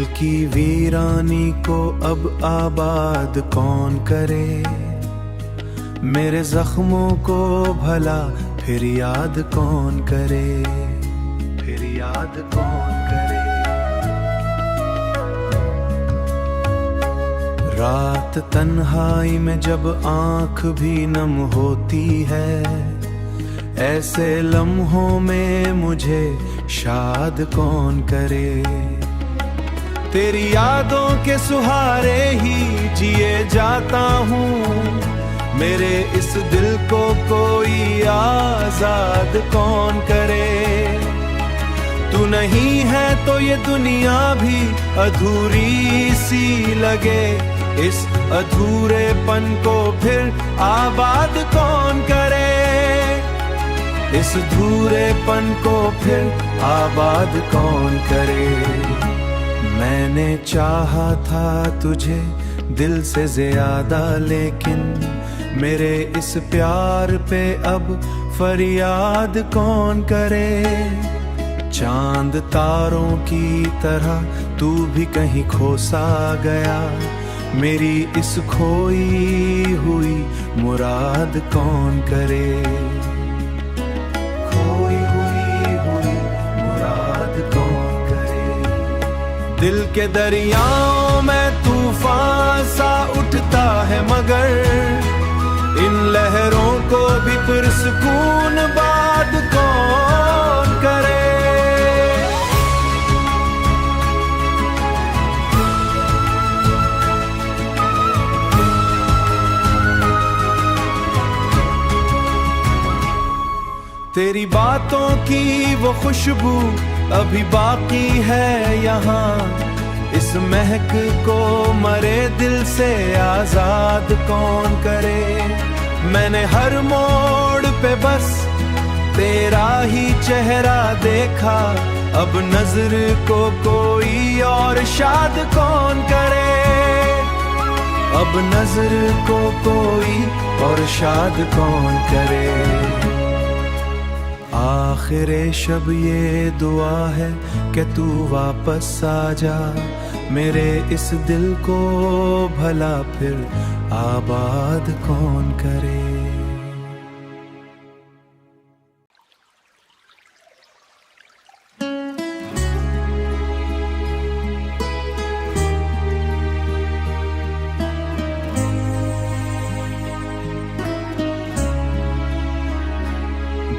दिल की वीरानी को अब आबाद कौन करे, मेरे जख्मों को भला फिर याद कौन करे, फिर याद कौन करे। रात तन्हाई में जब आंख भी नम होती है, ऐसे लम्हों में मुझे शाद कौन करे। तेरी यादों के सुहारे ही जिए जाता हूँ, मेरे इस दिल को कोई आजाद कौन करे। तू नहीं है तो ये दुनिया भी अधूरी सी लगे, इस अधूरेपन को फिर आबाद कौन करे, इस अधूरेपन को फिर आबाद कौन करे। मैंने चाहा था तुझे दिल से ज्यादा, लेकिन मेरे इस प्यार पे अब फरियाद कौन करे। चांद तारों की तरह तू भी कहीं खो सा गया, मेरी इस खोई हुई मुराद कौन करे। खोई हुई मुराद कौन करे। दिल के दरियाओं में तूफान सा उठता है, मगर इन लहरों को भी पुरसुकून बात कौन करे। तेरी बातों की वो खुशबू अभी बाकी है यहाँ, इस महक को मरे दिल से आजाद कौन करे। मैंने हर मोड़ पे बस तेरा ही चेहरा देखा, अब नजर को कोई और शाद कौन करे, अब नजर को कोई और शाद कौन करे। आखिरे शब ये दुआ है कि तू वापस आ जा, मेरे इस दिल को भला फिर आबाद कौन करे।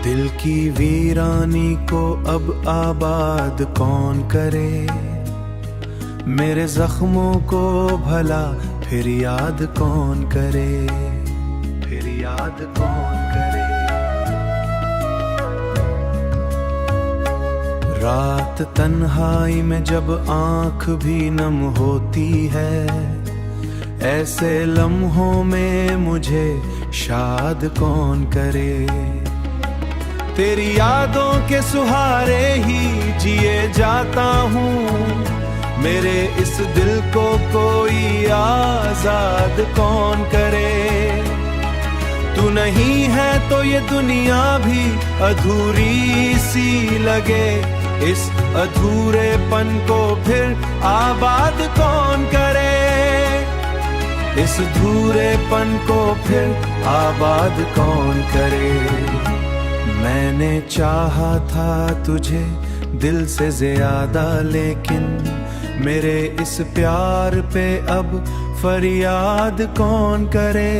दिल की वीरानी को अब आबाद कौन करे, मेरे जख्मों को भला फिर याद कौन करे, फिर याद कौन करे। रात तन्हाई में जब आंख भी नम होती है, ऐसे लम्हों में मुझे शाद कौन करे। तेरी यादों के सुहारे ही जिए जाता हूँ, मेरे इस दिल को कोई आजाद कौन करे। तू नहीं है तो ये दुनिया भी अधूरी सी लगे, इस अधूरेपन को फिर आबाद कौन करे, इस अधूरेपन को फिर आबाद कौन करे। मैंने चाहा था तुझे दिल से ज्यादा, लेकिन मेरे इस प्यार पे अब फरियाद कौन करे।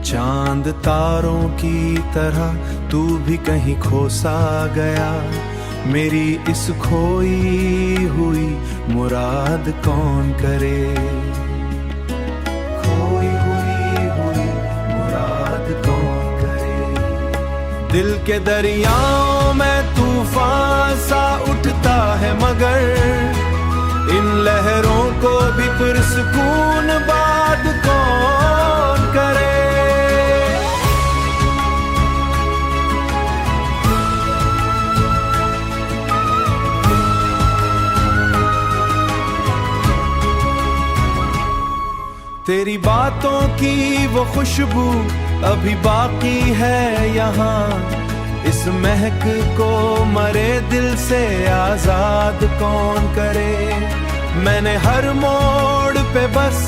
चांद तारों की तरह तू भी कहीं खो सा गया, मेरी इस खोई हुई मुराद कौन करे। खोई हुई मुराद कौन करे। दिल के दरियाओं में तूफान सा उठता है, मगर इन लहरों को भी पुरसुकून बात कौन करे। तेरी बातों की वो खुशबू अभी बाकी है यहाँ, इस महक को मरे दिल से आजाद कौन करे। मैंने हर मोड़ पे बस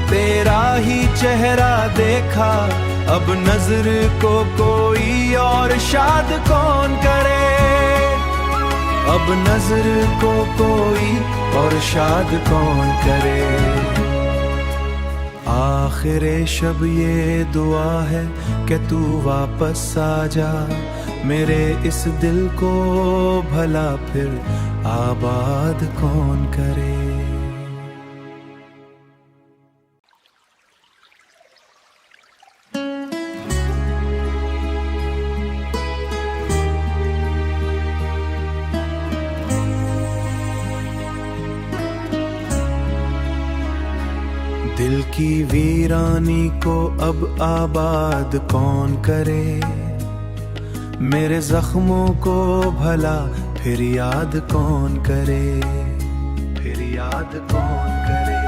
तेरा ही चेहरा देखा, अब नजर को कोई और शाद कौन करे, अब नजर को कोई और शाद कौन करे। आखिरे शब ये दुआ है कि तू वापस आ जा, मेरे इस दिल को भला फिर आबाद कौन करे। दिल की वीरानी को अब आबाद कौन करे, मेरे जख्मों को भला फिर याद कौन करे, फिर याद कौन करे।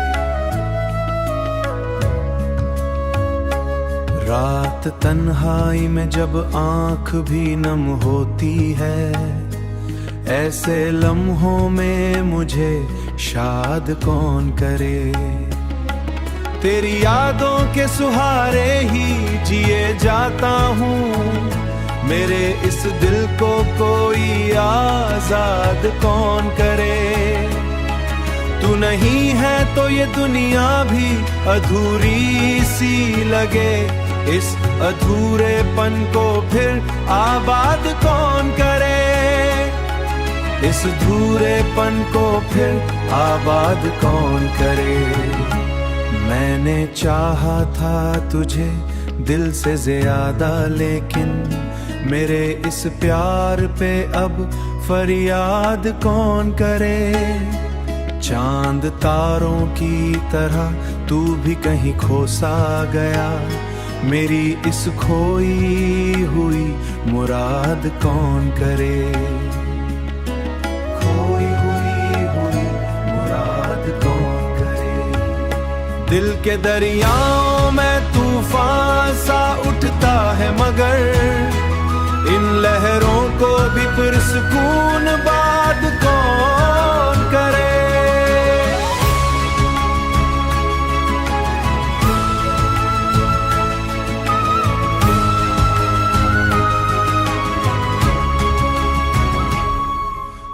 रात तन्हाई में जब आंख भी नम होती है, ऐसे लम्हों में मुझे शाद कौन करे। तेरी यादों के सुहारे ही जिए जाता हूँ, मेरे इस दिल को कोई आजाद कौन करे। तू नहीं है तो ये दुनिया भी अधूरी सी लगे, इस अधूरेपन को फिर आबाद कौन करे, इस अधूरेपन को फिर आबाद कौन करे। मैंने चाहा था तुझे दिल से ज्यादा, लेकिन मेरे इस प्यार पे अब फरियाद कौन करे। चांद तारों की तरह तू भी कहीं खो सा गया, मेरी इस खोई हुई मुराद कौन करे, खोई हुई मुराद कौन करे। दिल के दरियाओं में तूफान सा उठता है, मगर इन लहरों को भी पुरसुकून बात कौन करे।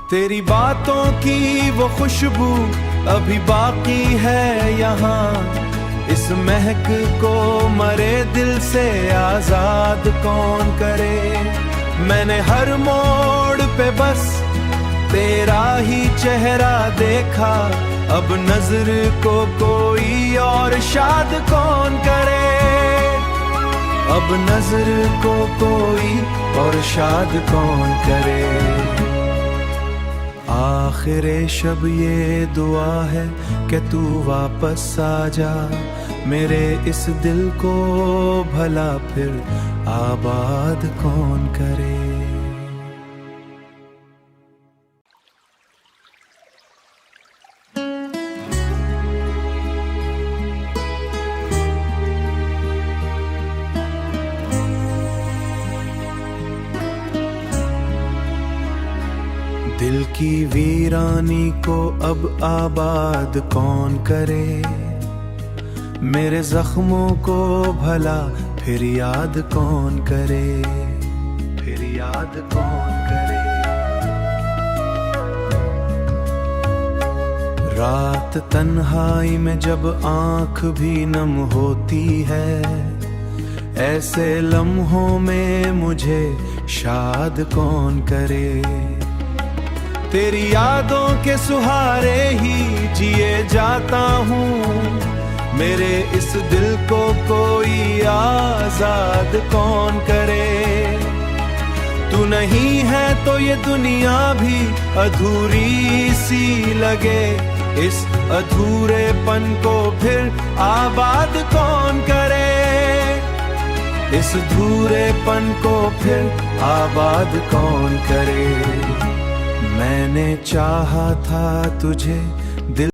तेरी बातों की वो खुशबू अभी बाकी है यहाँ, इस महक को मरे दिल से आजाद कौन करे। मैंने हर मोड़ पे बस तेरा ही चेहरा देखा, अब नजर को कोई और शाद कौन करे, अब नजर को कोई और शाद कौन करे। आखिरे शब ये दुआ है कि तू वापस आ जा, मेरे इस दिल को भला फिर आबाद कौन करे। दिल की वीरानी को अब आबाद कौन करे, मेरे जख्मों को भला फिर याद कौन करे, फिर याद कौन करे। रात तन्हाई में जब आंख भी नम होती है, ऐसे लम्हों में मुझे शाद कौन करे। तेरी यादों के सुहारे ही जिए जाता हूँ, मेरे इस दिल को कोई आजाद कौन करे। तू नहीं है तो ये दुनिया भी अधूरी सी लगे, इस अधूरेपन को फिर आबाद कौन करे, इस अधूरेपन को फिर आबाद कौन करे। मैंने चाहा था तुझे दिल